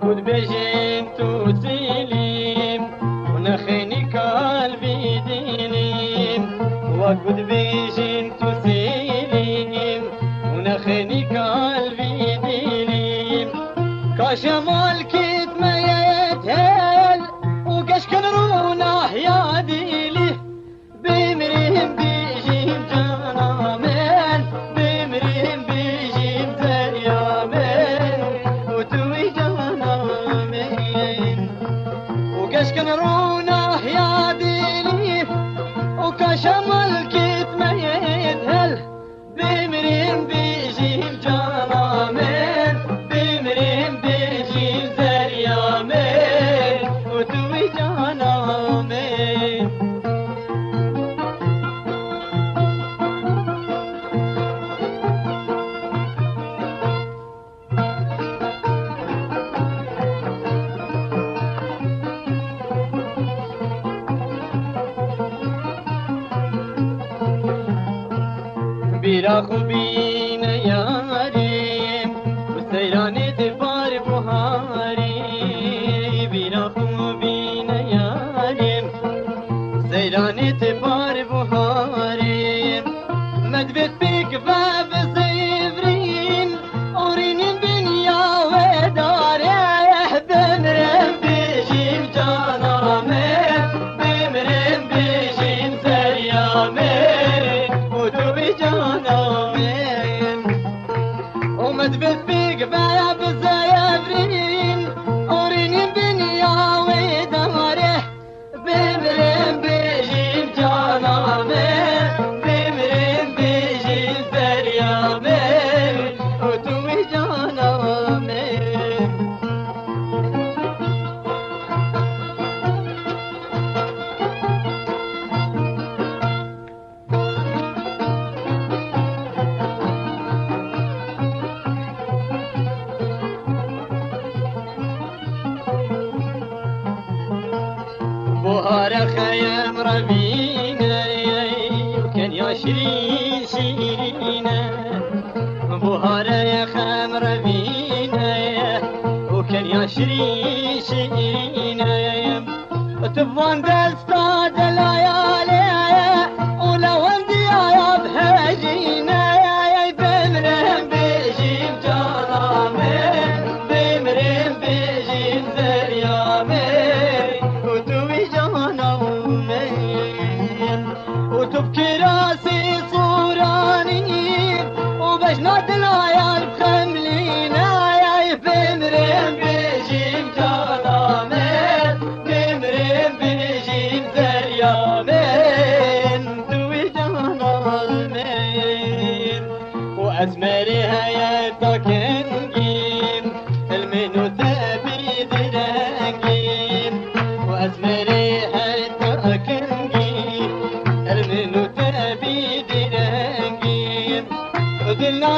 وقد بجنت سليم ونخني قلبي دينيم وقد بجنت سليم ونخني قلبي دينيم كشمال كت ما يتهل وقش كنرونه يا ديلي بمرهم بيجيم جنامين بمرهم بيجيم زريامين وتوي جنامين وقش كنرونه يا ديلي وكشمال كت ما يتهل بمرهم بيجيم جنامين بمرهم بيجيم زريامين وتوي جنامين براخ بين ياريم وسيراني دبار بهاري براخ بين ياريم سيراني دبار بهاري مدبت بك باب زيفرين أورينين بنيا وداري بمرم بيجيم جانامين بمرم بيجيم زريامين وتوبي جانامين ومدبت بك باب زيفرين أورينين بنيا وداري بمرم بيجيم جانامين بمرم بيجيم زريامين وتوبي جانامين بهار خيام ربينا وكان يا شيرين شيرينا بهار يا خام ربينا وكان يا شيرين شيرينا تبغى دستا دليالي ولو عندي يا بهجينا بمرم بيجيم جانامين بمرم بيجيم زريامين وتوي جانامين وتبكي راسي صوراني وبجنا دليال بخملينا بمرم بيجيم جانامين بمرم بيجيم زريامين توي جانامين وأزمريها يا تاكنجيم المنو تبيد رنجيم وأزمريها تاكنجيم المنو تبيد رنجيم ودلنا